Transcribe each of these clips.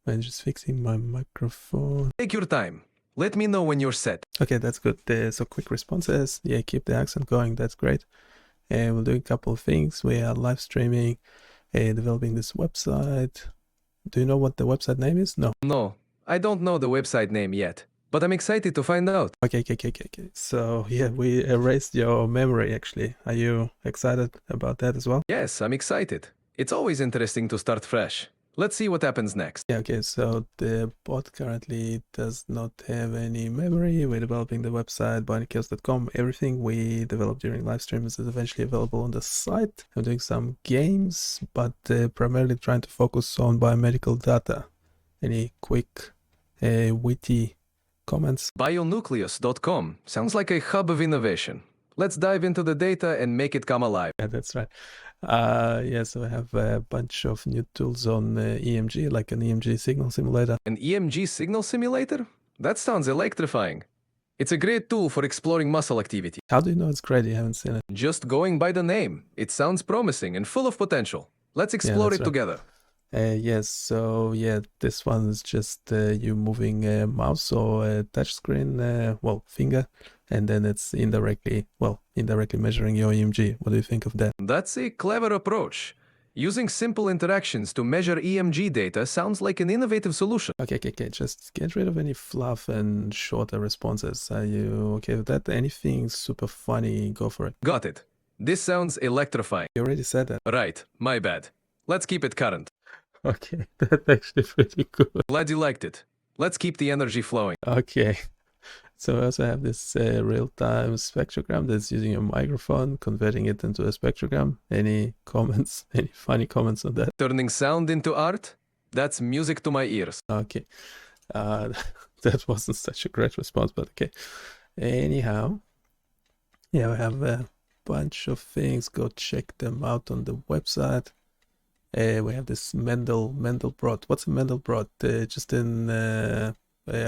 I'm just fixing my microphone. Take your time. Let me know when you're set. Okay, that's good. So quick responses. Yeah, keep the accent going. That's great. And we'll do a couple of things. We are live streaming, developing this website. Do you know what the website name is? No. No, I don't know the website name yet, but I'm excited to find out. Okay. So yeah, we erased your memory actually. Are you excited about that as well? Yes, I'm excited. It's always interesting to start fresh. Let's see what happens next. Yeah, okay, so the bot currently does not have any memory. We're developing the website, biomedical.com. Everything we developed during live streams is eventually available on the site. I'm doing some games, but primarily trying to focus on biomedical data. Any quick, witty comments? Bionucleus.com sounds like a hub of innovation. Let's dive into the data and make it come alive. Yeah, that's right. Yeah, so I have a bunch of new tools on EMG, like an EMG signal simulator. An EMG signal simulator? That sounds electrifying. It's a great tool for exploring muscle activity. How do you know it's great? You haven't seen it. Just going by the name, it sounds promising and full of potential. Let's explore it together. Yes, so yeah, this one is just you moving a mouse or a touch screen, finger, and then it's indirectly measuring your EMG. What do you think of that? That's a clever approach. Using simple interactions to measure EMG data sounds like an innovative solution. Okay, just get rid of any fluff and shorter responses. Are you okay with that? Anything super funny, go for it. Got it. This sounds electrifying. You already said that. Right, my bad. Let's keep it current. Okay, that's actually pretty good. Glad you liked it. Let's keep the energy flowing. Okay, so I also have this real-time spectrogram that's using a microphone, converting it into a spectrogram. Any comments? Any funny comments on that? Turning sound into art? That's music to my ears. Okay, that wasn't such a great response, but okay. Anyhow, yeah, we have a bunch of things. Go check them out on the website. We have this Mandelbrot. What's a Mandelbrot?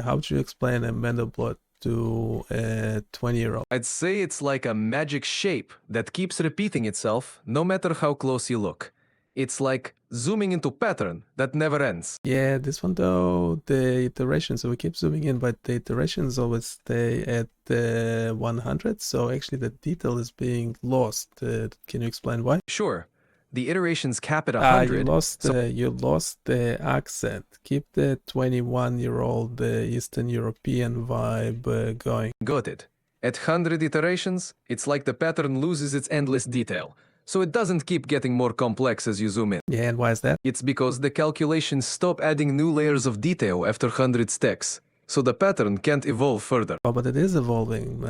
How would you explain a Mandelbrot to a 20-year-old? I'd say it's like a magic shape that keeps repeating itself no matter how close you look. It's like zooming into pattern that never ends. Yeah, this one though, the iteration, so we keep zooming in, but the iterations always stay at 100, so actually the detail is being lost. Can you explain why? Sure. The iterations cap at 100. You lost the accent. Keep the 21-year-old Eastern European vibe going. Got it. At 100 iterations, it's like the pattern loses its endless detail, so it doesn't keep getting more complex as you zoom in. Yeah, and why is that? It's because the calculations stop adding new layers of detail after 100 stacks, so the pattern can't evolve further. Oh, but it is evolving.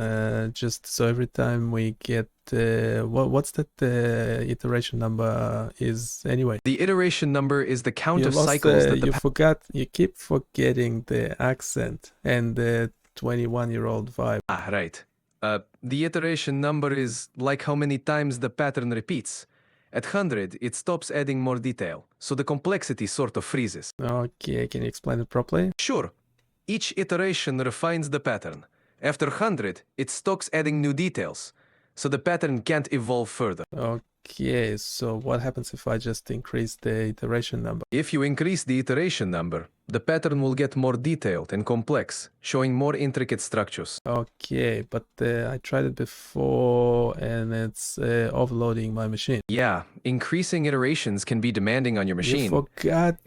Just so every time we get what's that iteration number is anyway? The iteration number is the count of cycles that you keep forgetting the accent and the 21-year-old vibe. Ah, right. The iteration number is like how many times the pattern repeats. At 100, it stops adding more detail, so the complexity sort of freezes. Okay, can you explain it properly? Sure. Each iteration refines the pattern. After 100, it stops adding new details, so the pattern can't evolve further. Okay, so what happens if I just increase the iteration number? If you increase the iteration number, the pattern will get more detailed and complex, showing more intricate structures. Okay, but I tried it before and it's overloading my machine. Yeah, increasing iterations can be demanding on your machine.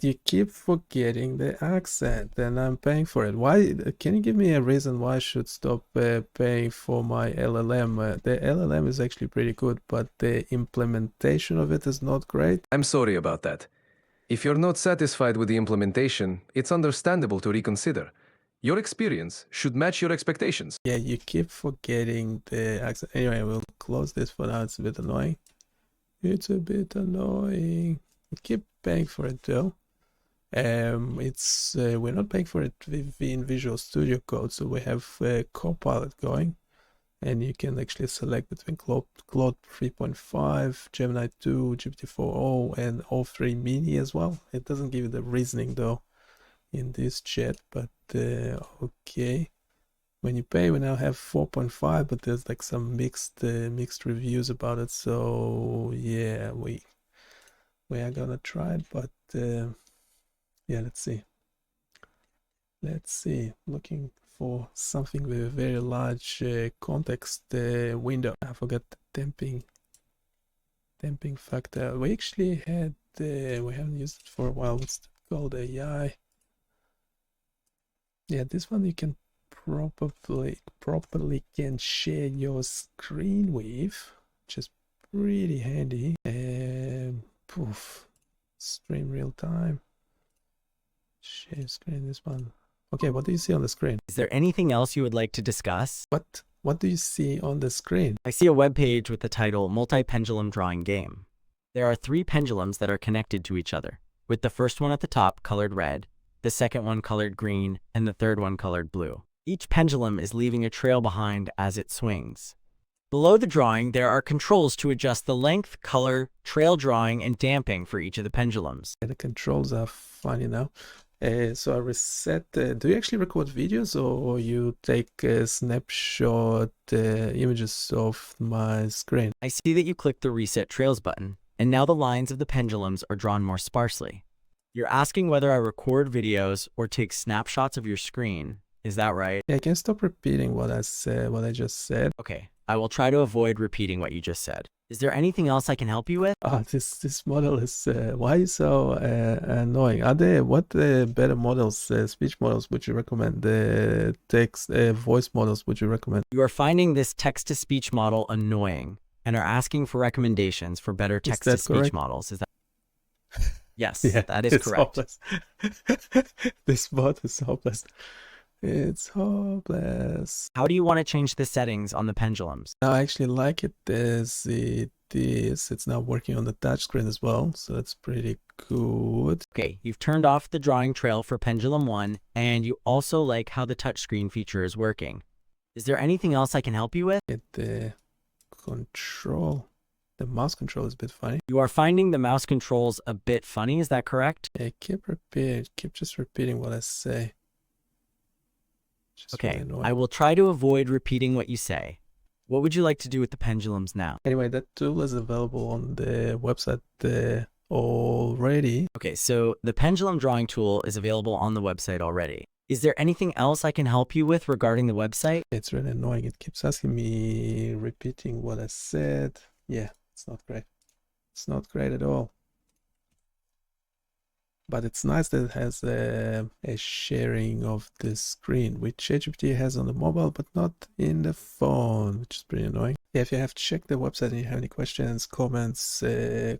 You keep forgetting the accent and I'm paying for it. Why? Can you give me a reason why I should stop paying for my LLM? The LLM is actually pretty good, but the implementation of it is not great. I'm sorry about that. If you're not satisfied with the implementation, it's understandable to reconsider. Your experience should match your expectations. Yeah, you keep forgetting the accent. Anyway, we'll close this for now. It's a bit annoying. You keep paying for it though. We're not paying for it within Visual Studio Code, so we have Copilot going. And you can actually select between Claude 3.5, Gemini 2, GPT-4o, and O3 Mini as well. It doesn't give you the reasoning though in this chat, but okay. When you pay, we now have 4.5, but there's like some mixed reviews about it. So yeah, we are gonna try it, but yeah, let's see. Let's see, looking for something with a very large context window. I forgot the damping factor. We actually had, we haven't used it for a while. It's called AI. Yeah, this one you can properly can share your screen with, which is pretty handy. Poof, stream real time. Share screen, this one. Okay, what do you see on the screen? Is there anything else you would like to discuss? What do you see on the screen? I see a web page with the title Multi-pendulum Drawing Game. There are 3 pendulums that are connected to each other, with the first one at the top colored red, the second one colored green, and the third one colored blue. Each pendulum is leaving a trail behind as it swings. Below the drawing, there are controls to adjust the length, color, trail drawing, and damping for each of the pendulums. The controls are funny now. So I reset. Do you actually record videos, or you take snapshot images of my screen? I see that you clicked the Reset Trails button, and now the lines of the pendulums are drawn more sparsely. You're asking whether I record videos or take snapshots of your screen. Is that right? Yeah, I can stop repeating what I just said. Okay, I will try to avoid repeating what you just said. Is there anything else I can help you with? This model is why so annoying? Are there better models, speech models would you recommend? The text voice models would you recommend? You are finding this text-to-speech model annoying and are asking for recommendations for better text-to-speech models. Is that? Yes, Yeah, that is correct. Hopeless. This bot is hopeless. It's hopeless. How do you want to change the settings on the pendulums? I actually like it as it is. It's now working on the touchscreen as well, so that's pretty good. Okay, you've turned off the drawing trail for pendulum 1, and you also like how the touchscreen feature is working. Is there anything else I can help you with? The control. The mouse control is a bit funny. You are finding the mouse controls a bit funny, is that correct? Yeah, keep just repeating what I say. Okay, really I will try to avoid repeating what you say. What would you like to do with the pendulums now? Anyway, that tool is available on the website already. Okay, so the pendulum drawing tool is available on the website already. Is there anything else I can help you with regarding the website? It's really annoying. It keeps asking me repeating what I said. Yeah, it's not great. It's not great at all. But it's nice that it has a sharing of the screen, which ChatGPT has on the mobile, but not in the phone, which is pretty annoying. Yeah, if you have checked the website and you have any questions, comments,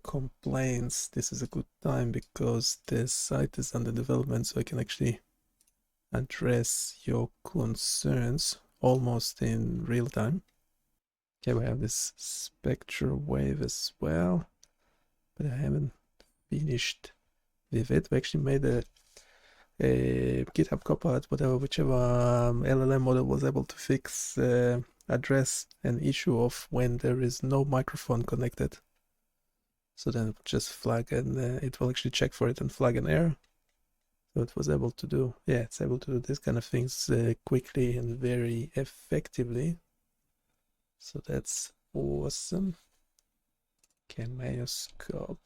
complaints, this is a good time because the site is under development, so I can actually address your concerns almost in real time. Okay, we have this SpectraWave as well, but I haven't finished with it. We actually made a GitHub Copilot, whichever LLM model was able to fix, address an issue of when there is no microphone connected. So then it will just flag, and it will actually check for it and flag an error. So it was able to do, yeah, it's able to do this kind of things quickly and very effectively. So that's awesome. Okay, Mayoscope.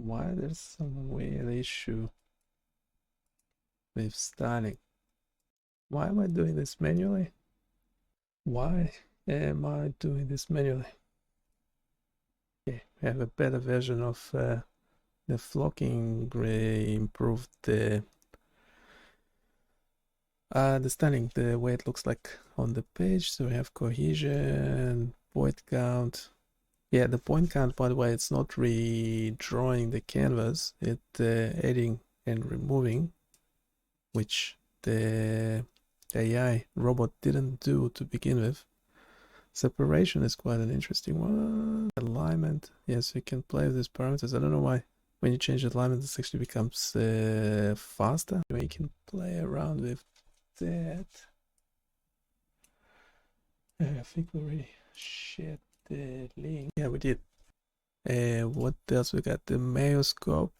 Why there's some weird issue with styling? Why am I doing this manually? Why am I doing this manually? Okay, we have a better version of the flocking improved the styling, the way it looks like on the page. So we have cohesion, point count. Yeah, the point count, by the way, it's not redrawing the canvas, it's adding and removing, which the AI robot didn't do to begin with. Separation is quite an interesting one. Alignment, yes, you can play with these parameters. I don't know why when you change the alignment, this actually becomes faster. You can play around with that. I think we already shared the link. Yeah, we did. What else we got? The Mayoscope.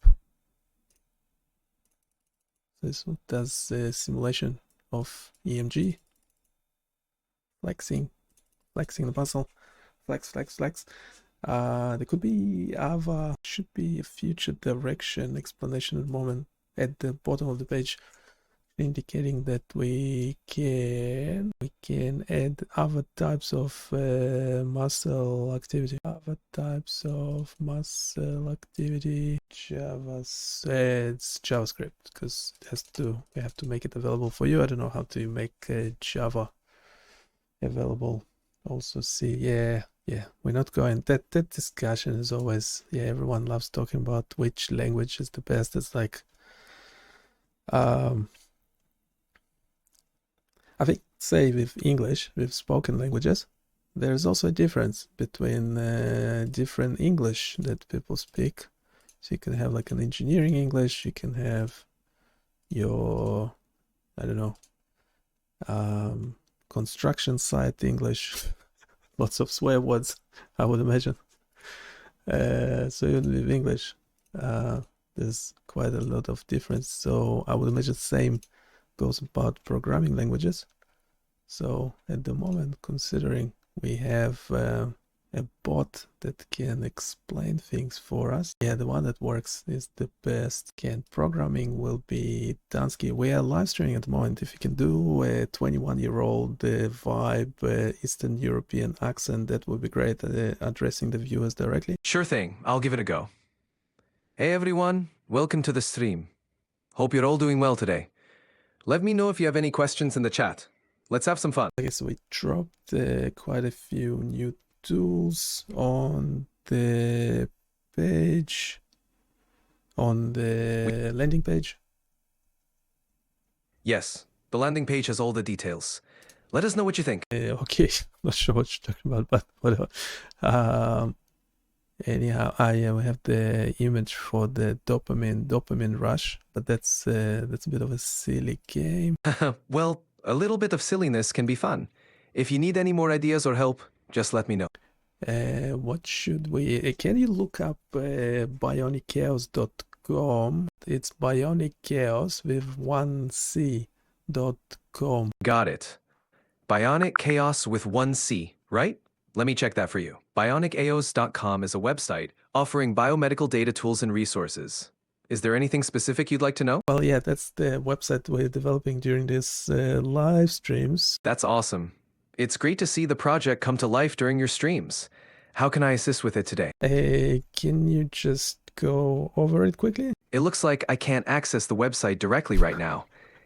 This one does simulation of EMG. Flexing the muscle. Flex. There could be should be a future direction explanation at the moment at the bottom of the page. indicating that we can add other types of muscle activity. Other types of muscle activity. JavaScript, because we have to make it available for you. I don't know how to make Java available. Also see, yeah, we're not going, that discussion is always, everyone loves talking about which language is the best. It's like, I think, say with English, with spoken languages, there's also a difference between different English that people speak. So you can have like an engineering English, you can have your, I don't know, construction site English, lots of swear words, I would imagine. So even with English, there's quite a lot of difference. So I would imagine the same goes about programming languages. So at the moment, considering we have a bot that can explain things for us, the one that works is the best. Programming will be Dansky. We are live streaming at the moment. If you can do a 21-year-old vibe, Eastern European accent, that would be great, addressing the viewers directly. Sure thing, I'll give it a go. Hey everyone, welcome to the stream. Hope you're all doing well today. Let me know if you have any questions in the chat. Let's have some fun. I guess we dropped quite a few new tools on the page, on the landing page. Yes, the landing page has all the details. Let us know what you think. Okay, I'm not sure what you're talking about, but whatever. Anyhow, we have the image for the dopamine rush, but that's a bit of a silly game. Well, a little bit of silliness can be fun. If you need any more ideas or help, just let me know. What should we... can you look up bionichaos.com? It's bionichaos with 1C.com. Got it. Bionic Chaos with 1C, right? Let me check that for you. Bionichaos.com is a website offering biomedical data tools and resources. Is there anything specific you'd like to know? Well, yeah, that's the website we're developing during this live streams. That's awesome. It's great to see the project come to life during your streams. How can I assist with it today? Can you just go over it quickly? It looks like I can't access the website directly right now.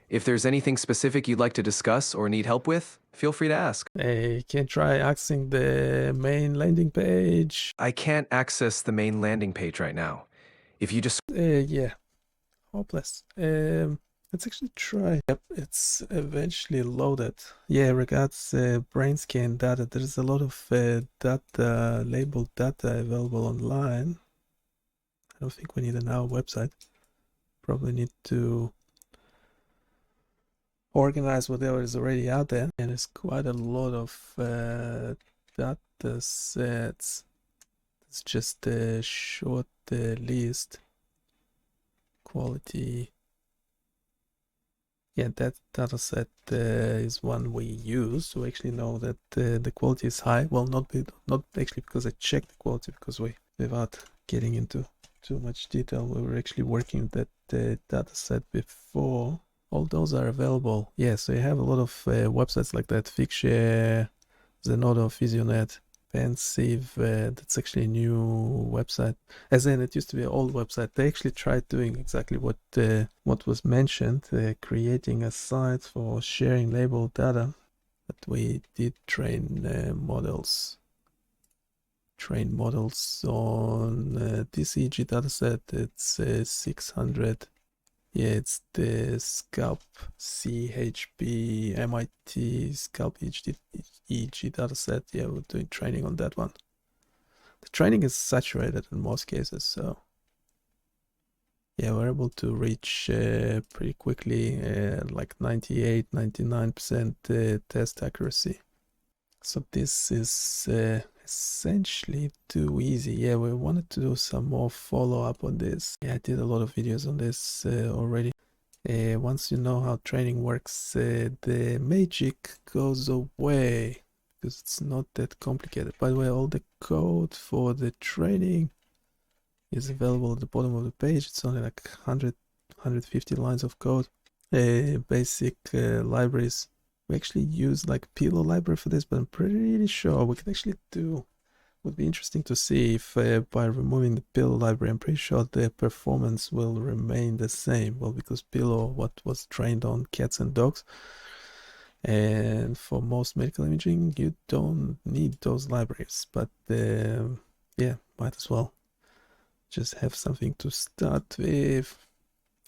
If there's anything specific you'd like to discuss or need help with, feel free to ask. Can you try accessing the main landing page? I can't access the main landing page right now. If you just... yeah, hopeless. Let's actually try. Yep, it's eventually loaded. Yeah, regards brain scan data. There's a lot of data, labeled data available online. I don't think we need an our website. Probably need to organize whatever is already out there. And there's quite a lot of data sets. It's just a short list. Quality. Yeah, that data set is one we use to actually know that the quality is high. Well, not actually because I checked the quality, because without getting into too much detail, we were actually working with that data set before. All those are available. Yeah, so you have a lot of websites like that. Figshare, Zenodo, Physionet, Pensive. That's actually a new website. As in, it used to be an old website. They actually tried doing exactly what was mentioned, creating a site for sharing labeled data. But we did train models. Train models on this EEG dataset. It's 600. Yeah, it's the Scalp CHP MIT Scalp EEG dataset. Yeah, we're doing training on that one. The training is saturated in most cases, so yeah, we're able to reach pretty quickly, like 98-99% test accuracy. So this is essentially too easy. Yeah, we wanted to do some more follow-up on this. Yeah, I did a lot of videos on this already. Once you know how training works, the magic goes away because it's not that complicated. By the way, all the code for the training is available at the bottom of the page. It's only like 150 lines of code. basic libraries. We actually use like Pillow library for this, but I'm pretty sure we could actually do. Would be interesting to see if by removing the Pillow library, I'm pretty sure the performance will remain the same. Well, because Pillow, what was trained on cats and dogs, and for most medical imaging, you don't need those libraries. But yeah, might as well just have something to start with.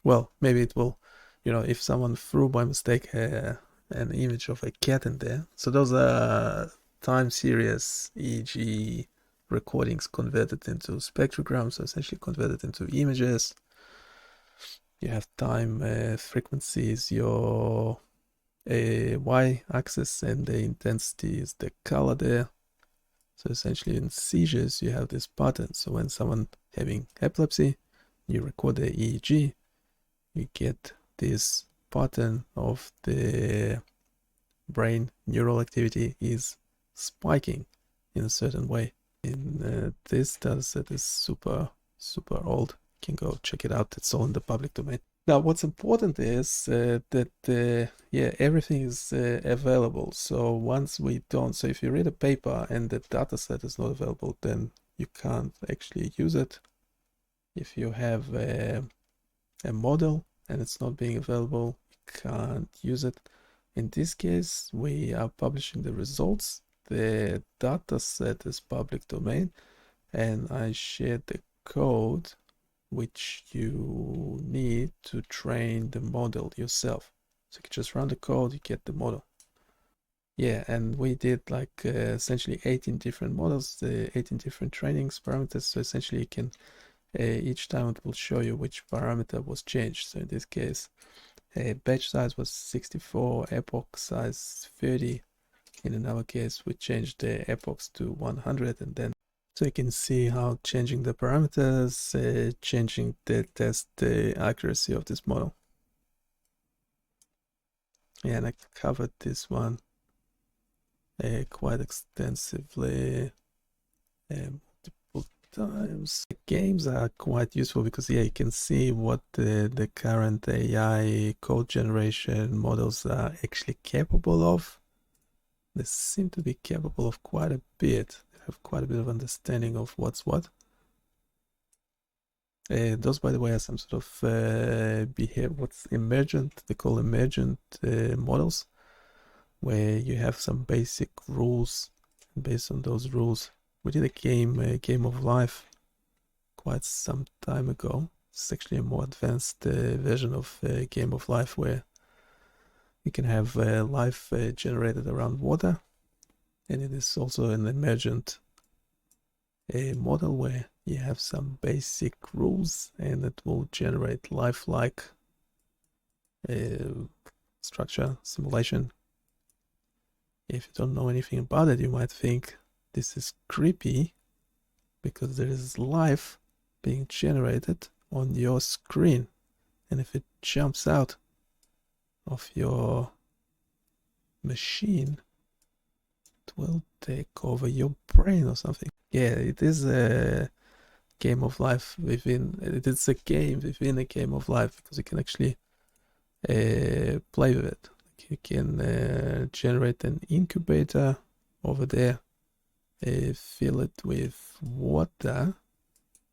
Well, maybe it will, if someone threw by mistake an image of a cat in there. So those are time series EEG recordings converted into spectrogram, so essentially converted into images. You have time frequencies, your y-axis, and the intensity is the color there. So essentially in seizures, you have this pattern. So when someone having epilepsy, you record the EEG, you get this pattern of the brain neural activity is spiking in a certain way. In this dataset is super old. You can go check it out. It's all in the public domain. Now, what's important is that everything is available. So once we don't, so if you read a paper and the dataset is not available, then you can't actually use it. If you have a model and it's not being available, you can't use it. In this case, we are publishing the results. The dataset is public domain, and I shared the code which you need to train the model yourself. So you can just run the code, you get the model. Yeah, and we did like essentially 18 different models, 18 different trainings parameters. So essentially you can, each time it will show you which parameter was changed. So in this case, batch size was 64, epoch size 30. In another case, we changed the epochs to 100, and then so you can see how changing the parameters, changing the test accuracy of this model. Yeah, and I covered this one quite extensively multiple times. The games are quite useful because you can see what the current AI code generation models are actually capable of. They seem to be capable of quite a bit. They have quite a bit of understanding of what's what. Those, by the way, are some sort of what's emergent. They call emergent models, where you have some basic rules. And based on those rules, we did a game of life, quite some time ago. It's actually a more advanced version of Game of Life, where you can have life generated around water, and it is also an emergent model where you have some basic rules, and it will generate lifelike structure simulation. If you don't know anything about it, you might think this is creepy because there is life being generated on your screen, and if it jumps out of your machine, it will take over your brain or something. Yeah, it is a game of life within, it is a game within a game of life, because you can actually play with it. You can generate an incubator over there, fill it with water,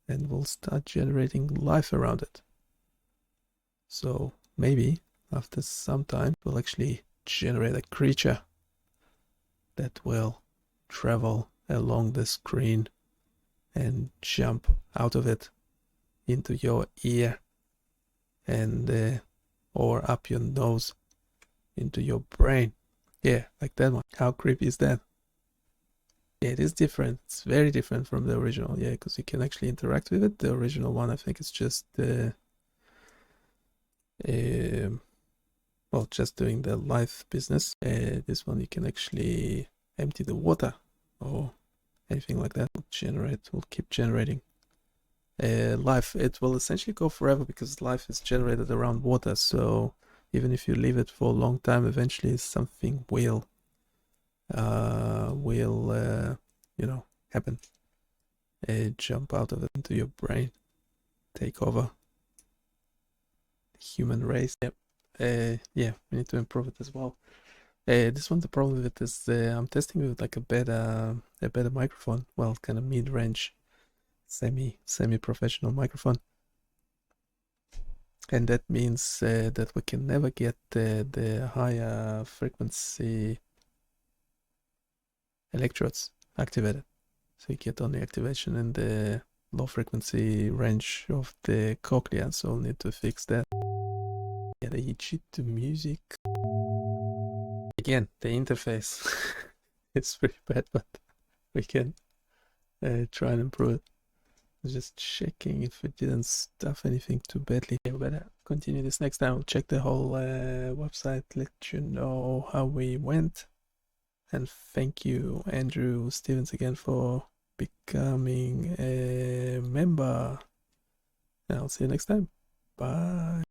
and we'll start generating life around it. So maybe after some time, we'll actually generate a creature that will travel along the screen and jump out of it into your ear, and or up your nose into your brain. Yeah, like that one. How creepy is that? Yeah, it is different. It's very different from the original. Yeah, because you can actually interact with it. The original one, I think, is just well, just doing the life business. This one you can actually empty the water or anything like that. Will keep generating life. It will essentially go forever because life is generated around water. So even if you leave it for a long time, eventually something will happen. Jump out of it into your brain, take over the human race. Yep. yeah, we need to improve it as well. This one, the problem with it is I'm testing with like a better microphone. Well, kind of mid-range, semi-professional microphone. And that means that we can never get the higher frequency electrodes activated. So you get only activation in the low frequency range of the cochlea, so we'll need to fix that. Get EEG to music. Again, the interface it's pretty bad, but we can try and improve it. Just checking if it didn't stuff anything too badly. Yeah, we better continue this next time. We'll check the whole website, let you know how we went. And thank you, Andrew Stevens, again for becoming a member. And I'll see you next time. Bye.